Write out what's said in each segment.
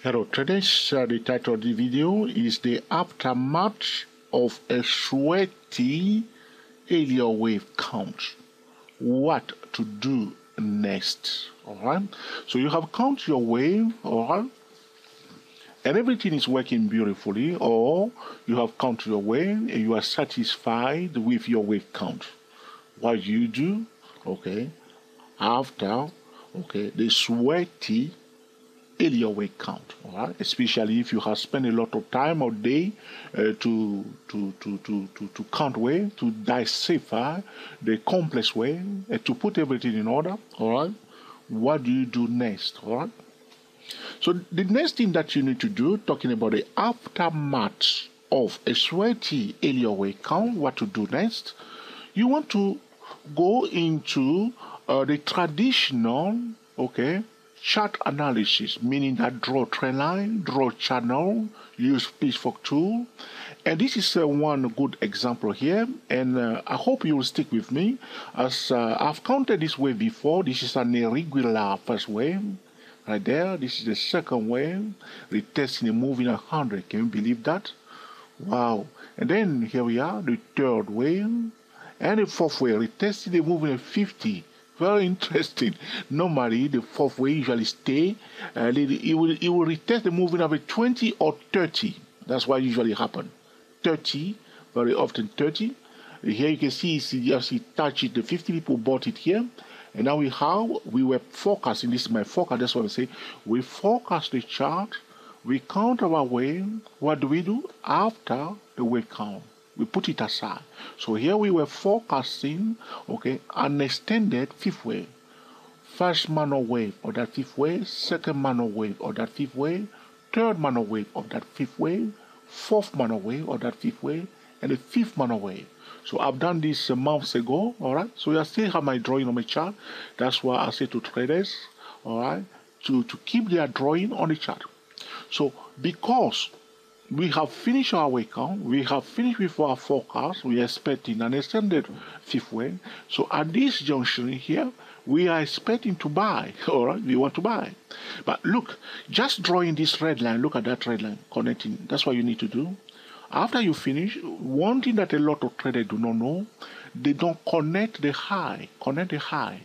Hello traders, the title of the video is the aftermath of a sweaty Elliott wave count. What to do next? Alright, so you have counted your wave, alright, and everything is working beautifully, or you have counted your wave and you are satisfied with your wave count. What you do, okay, after the sweaty Elliott wave count, all right? Especially if you have spent a lot of time or day to count wave, to decipher the complex wave, to put everything in order, all right? What do you do next, all right? So the next thing that you need to do, talking about the aftermath of a sweaty Elliott wave count, what to do next, you want to go into the traditional, chart analysis, meaning that draw trend line, draw channel, use pitchfork tool. And this is one good example here, and I hope you will stick with me, as I've counted this wave before. This is an irregular first wave, right there. This is the second wave, retesting a moving 100. Can you believe that? Wow. And then here we are, the third wave, and the fourth wave, retesting the moving 50. Very interesting. Normally, the fourth wave usually stay. It will retest the moving average 20 or 30. That's what usually happen. 30, very often 30. Here you can see, just it touched the 50 people bought it here. And now we were forecasting. This is my forecast. That's what I say. We forecast the chart. We count our wave. What do we do after the wave count? We put it aside. So here we were forecasting, an extended fifth wave. First manual wave of that fifth wave, second manual wave of that fifth wave, third manual wave of that fifth wave, fourth manual wave of that fifth wave, and the fifth manual wave. So I've done this months ago, all right? So I still have my drawing on my chart. That's why I say to traders, all right, to keep their drawing on the chart. So because we have finished our wave count, we have finished with our forecast, we are expecting an extended fifth wave. So at this junction here, we are expecting to buy, all right? We want to buy. But look, just drawing this red line, look at that red line, connecting. That's what you need to do. After you finish, one thing that a lot of traders do not know, they don't connect the high, connect the high,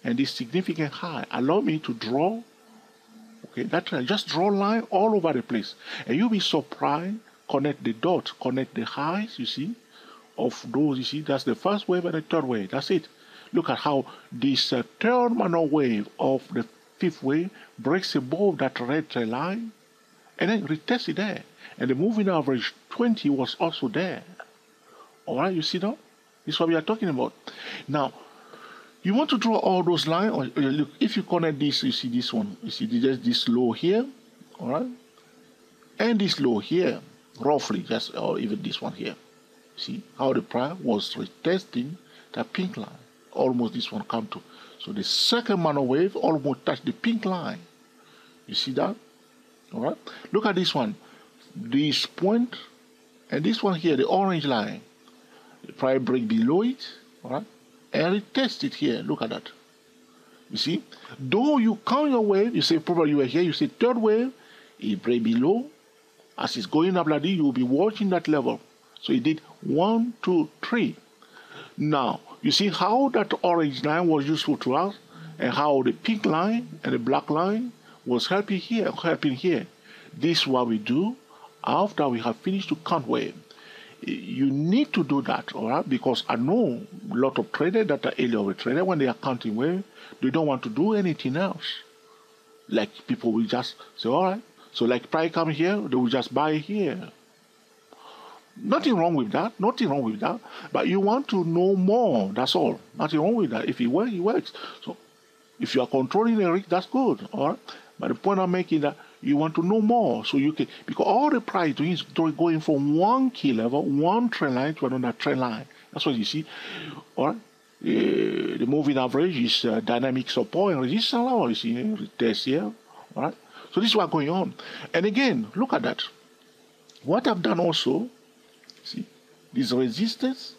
and this significant high. Allow me to draw. That just draw line all over the place, and you'll be surprised. Connect the dot, connect the highs. You see, of those. You see, that's the first wave and the third wave. That's it. Look at how this third manual wave of the fifth wave breaks above that red trend line, and then retest it there. And the moving average 20 was also there. All right, you see now. This is what we are talking about now. You want to draw all those lines, or look, if you connect this, you see this one, you see just this low here, all right, and this low here, roughly, just, or even this one here. See how the price was retesting that pink line, almost this one come to. So the second manual wave almost touched the pink line. You see that? All right. Look at this one, this point, and this one here, the orange line. The price break below it, all right. And retest it here. Look at that. You see? Though you count your wave, you say probably you were here, you say third wave, it break below. As it's going up like this, you will be watching that level. So it did 1, 2, 3. Now, you see how that orange line was useful to us, and how the pink line and the black line was helping here. This is what we do after we have finished to count wave. You need to do that, all right? Because I know a lot of traders that are Elliott traders, when they are counting wave, they don't want to do anything else. Like people will just say, all right, so like price come here, they will just buy here. Nothing wrong with that, but you want to know more, that's all. Nothing wrong with that. If it works, it works. So if you are controlling the risk, that's good, all right? But the point I'm making that you want to know more, so you can, because all the price doing is going from one key level, one trend line to another trend line. That's what you see. All right. The moving average is dynamic support and resistance level. You see, retest here. All right. So this is what's going on. And again, look at that. What I've done also, see, this resistance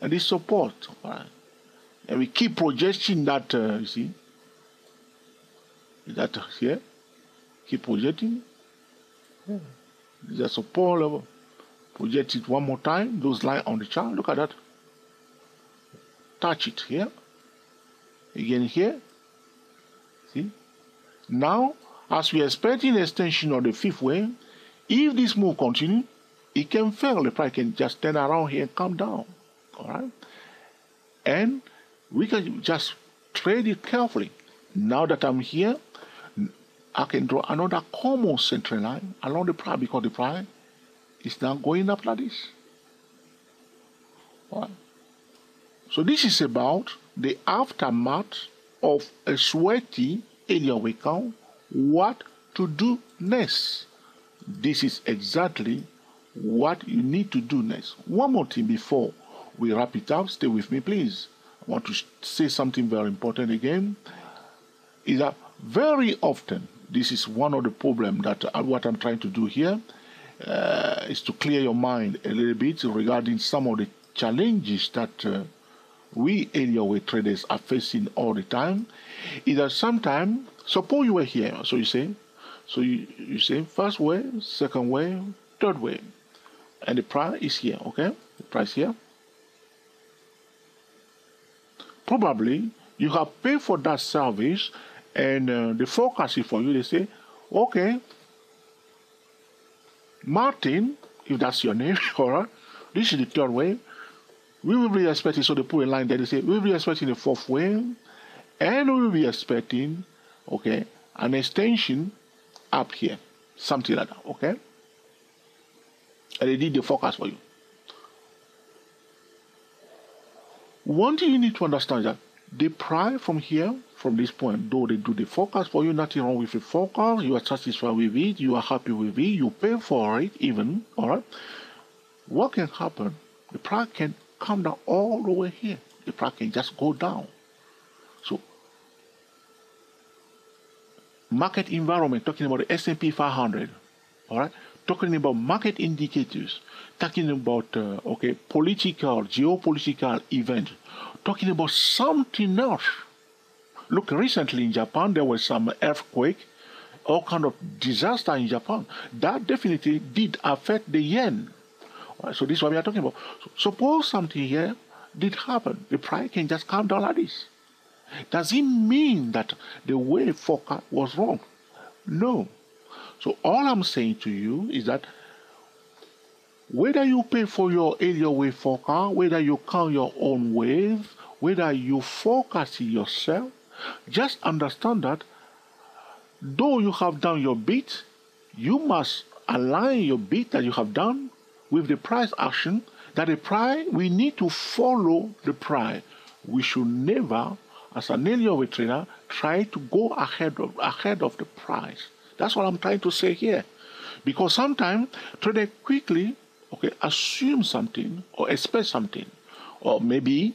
and this support. All right. And we keep projecting that. You see, that here. Keep projecting. There's a support level. Project it one more time. Those lines on the chart. Look at that. Touch it here. Again here. See? Now, as we are expecting extension of the fifth wave, if this move continues, it can fail. The price can just turn around here and come down. All right? And we can just trade it carefully. Now that I'm here, I can draw another common central line along the price because the price is now going up like this. All right. So this is about the aftermath of a sweaty Elliott wave count. What to do next? This is exactly what you need to do next. One more thing before we wrap it up. Stay with me, please. I want to say something very important again. Is that very often, this is one of the problems that what I'm trying to do here is to clear your mind a little bit regarding some of the challenges that we Elliott wave traders are facing all the time. Is that sometimes, suppose you were here, so you say, first wave, second wave, third wave, and the price is here, okay? The price here. Probably you have paid for that service, and the forecast is for you. They say, okay, Martin, if that's your name, all right, this is the third wave. We will be expecting, so they put a line there, they say, we will be expecting the fourth wave, and we will be expecting, okay, an extension up here, something like that, okay? And they did the forecast for you. One thing you need to understand is that the price from here, from this point, though they do the forecast for you, nothing wrong with the forecast, you are satisfied with it, you are happy with it, you pay for it even, all right? What can happen? The price can come down all the way here. The price can just go down. So, market environment, talking about the S&P 500, all right? Talking about market indicators, talking about, political, geopolitical events, talking about something else. Look, recently in Japan, there was some earthquake, all kind of disaster in Japan. That definitely did affect the yen. Right, so this is what we are talking about. So suppose something here did happen. The price can just come down like this. Does it mean that the wave forecast was wrong? No. So all I'm saying to you is that whether you pay for your Elliott wave forecast, whether you count your own wave, whether you forecast it yourself, just understand that though you have done your bit, you must align your bit that you have done with the price action, that the price, we need to follow the price. We should never, as an Elliott wave trader, try to go ahead of the price. That's what I'm trying to say here. Because sometimes traders quickly assume something or expect something. Or maybe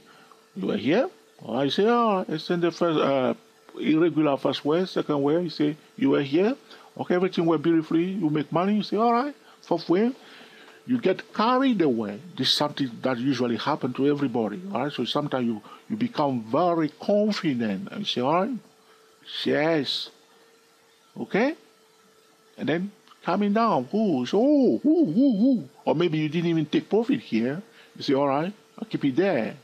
you are here, or you say, oh, it's in the first irregular first wave, second wave, you say you were here, okay, everything went beautifully, you make money, you say, all right, fourth wave, you get carried away. This is something that usually happens to everybody, all right? So sometimes you become very confident and you say, all right, yes, okay? And then coming down, or maybe you didn't even take profit here. You say, all right, I'll keep it there.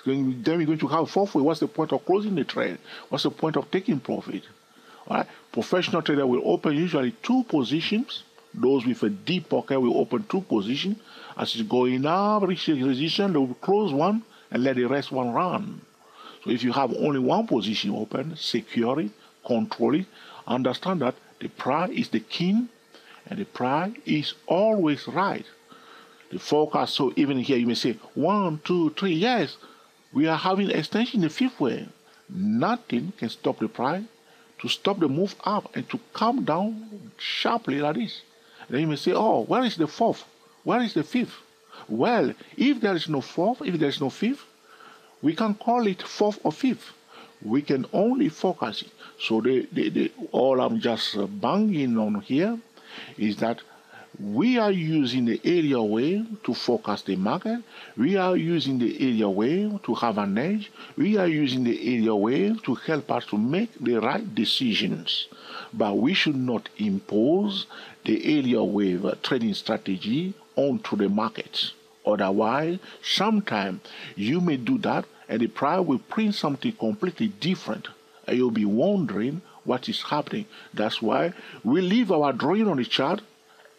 Then we're going to have fourth wave. What's the point of closing the trade? What's the point of taking profit? All right, professional trader will open usually two positions. Those with a deep pocket will open two positions. As it's going up, reaching resistance, they will close one and let the rest one run. So if you have only one position open, secure it, control it, understand that the price is the king and the price is always right. The forecast, so even here you may say 1, 2, 3, yes, we are having extension in the fifth wave. Nothing can stop the price to stop the move up and to come down sharply like this. Then you may say, oh, where is the fourth? Where is the fifth? Well, if there is no fourth, if there is no fifth, we can call it fourth or fifth. We can only focus it. So all I'm just banging on here is that We are using the area wave to forecast the market. We are using the area wave to have an edge. We are using the area wave to help us to make the right decisions. But we should not impose the area wave trading strategy onto the markets. Otherwise, sometime you may do that and the price will print something completely different. And you'll be wondering what is happening. That's why we leave our drawing on the chart.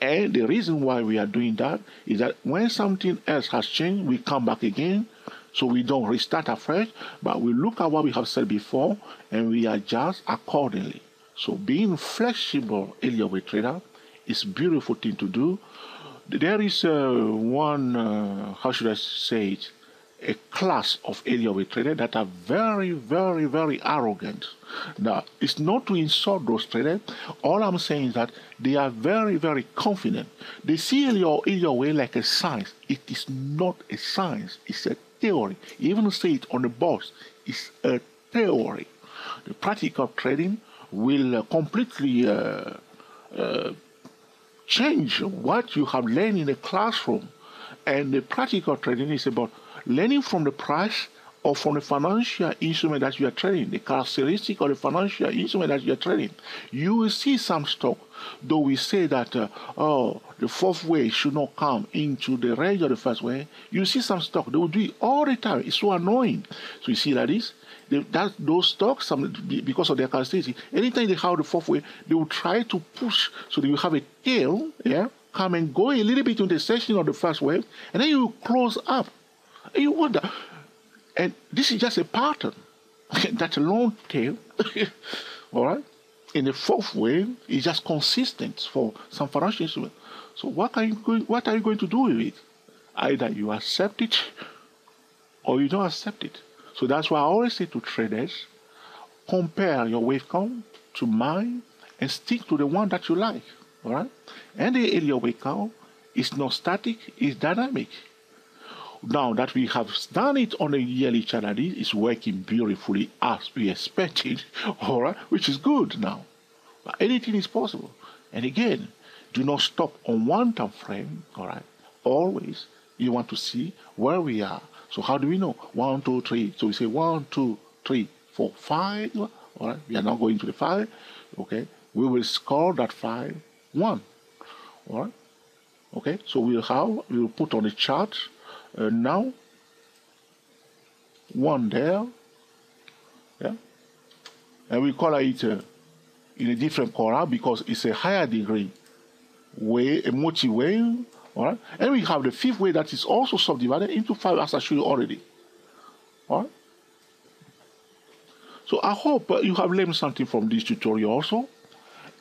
And the reason why we are doing that is that when something else has changed, we come back again. So we don't restart afresh, but we look at what we have said before and we adjust accordingly. So being flexible Elliott wave trader is a beautiful thing to do. There is how should I say it, a class of Elliott wave traders that are very, very, very arrogant. Now, it's not to insult those traders. All I'm saying is that they are very, very confident. They see Elliott wave like a science. It is not a science. It's a theory. You even say it on the box. It's a theory. The practical trading will completely change what you have learned in the classroom. And the practical trading is about learning from the price or from the financial instrument that you are trading, the characteristic of the financial instrument that you are trading. You will see some stock, though we say that, the fourth wave should not come into the range of the first wave. You see some stock, they will do it all the time. It's so annoying. So you see like this, those stocks, because of their characteristic, anytime they have the fourth wave, they will try to push so that you have a tail, yeah, come and go a little bit into the section of the first wave, and then you close up. And you wonder, and this is just a pattern. That's a long tail, all right? In the fourth wave, it's just consistent for some financial instrument. So what are you going to do with it? Either you accept it or you don't accept it. So that's why I always say to traders, compare your wave count to mine and stick to the one that you like, all right? And the Elliott wave count is not static, it's dynamic. Now that we have done it on a yearly channel, it's working beautifully as we expected, all right, which is good now. But anything is possible. And again, do not stop on one time frame, all right? Always you want to see where we are. So how do we know? 1, 2, 3. So we say 1, 2, 3, 4, 5. All right, we are now going to the 5. Okay, we will score that 5, 1. All right. Okay, so we will put on the chart. Now, 1 there, yeah, and we call it in a different color because it's a higher degree wave, a multi-wave, all right, and we have the 5th wave that is also subdivided into 5 as I showed you already, all right. So I hope you have learned something from this tutorial also,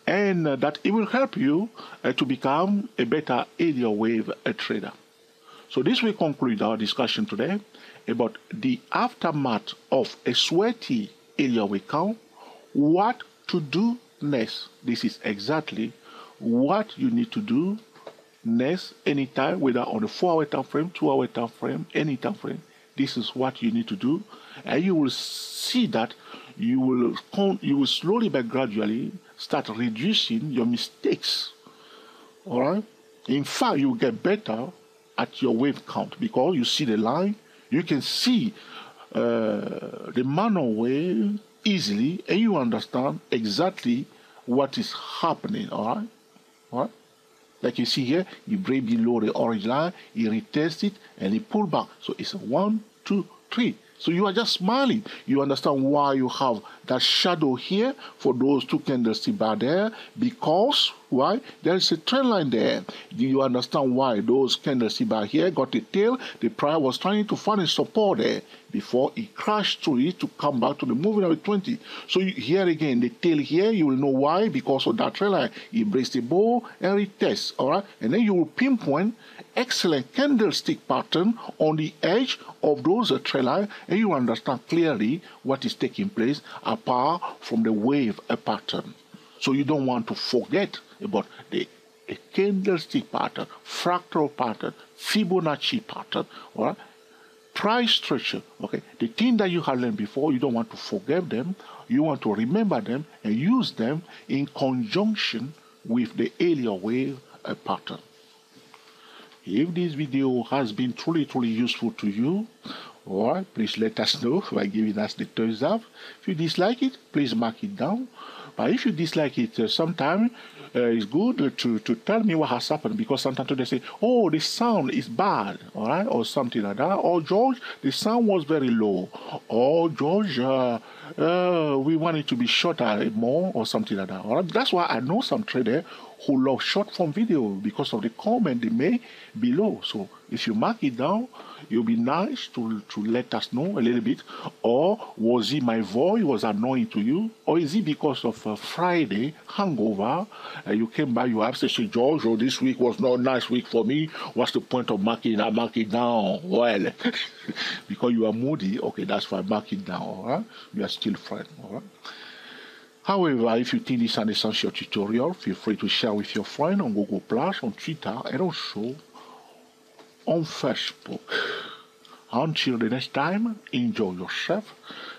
and that it will help you to become a better Elliott wave trader. So this will conclude our discussion today about the aftermath of a sweaty Elliott wave count, what to do next. This is exactly what you need to do next anytime, whether on a 4-hour time frame, 2-hour time frame, any time frame. This is what you need to do, and you will see that you will slowly but gradually start reducing your mistakes. All right. In fact, you will get better at your wave count because you see the line, you can see the manual wave easily, and you understand exactly what is happening. All right, all right. Like you see here, you break below the orange line, you retest it, and you pull back. So it's a 1, 2, 3. So you are just smiling. You understand why you have that shadow here for those 2 candlestick bar there, because why? There is a trend line there. Do you understand why those candlestick bar here got a tail? The price was trying to find a support there before it crashed through it to come back to the moving average 20. So here again, the tail here, you will know why, because of that trend line. It breaks the bow and retests, all right? And then you will pinpoint excellent candlestick pattern on the edge of those trend line, and you understand clearly what is taking place apart from the wave pattern. So you don't want to forget about the candlestick pattern, fractal pattern, Fibonacci pattern, all right? Price structure, okay? The thing that you have learned before, you don't want to forget them. You want to remember them and use them in conjunction with the Elliott wave pattern. If this video has been truly useful to you, alright, please let us know by giving us the thumbs up. If you dislike it, please mark it down. But if you dislike it, sometime it's good to tell me what has happened, because sometimes they say, oh, the sound is bad, all right, or something like that. Or George, the sound was very low. Or George, we want it to be shorter more, or something like that. All right? That's why I know some trader who love short form video because of the comment they make below. So if you mark it down, it'll be nice to let us know a little bit. Or was it my voice was annoying to you? Or is it because of Friday hangover? You came by, you have to say, George, oh, this week was not a nice week for me. What's the point of marking? I mark it down. Well, because you are moody, okay, that's why I mark it down. All right? We are still friends. All right? However, if you think this is an essential tutorial, feel free to share with your friend on Google+, on Twitter, and also on Facebook. Until the next time, enjoy yourself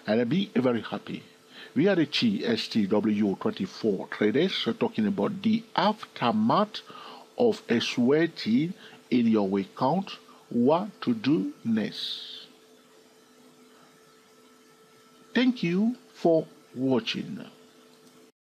and be very happy. We are the TSTW24 traders talking about the aftermath of a sweaty in your week count. What to do next. Thank you for watching.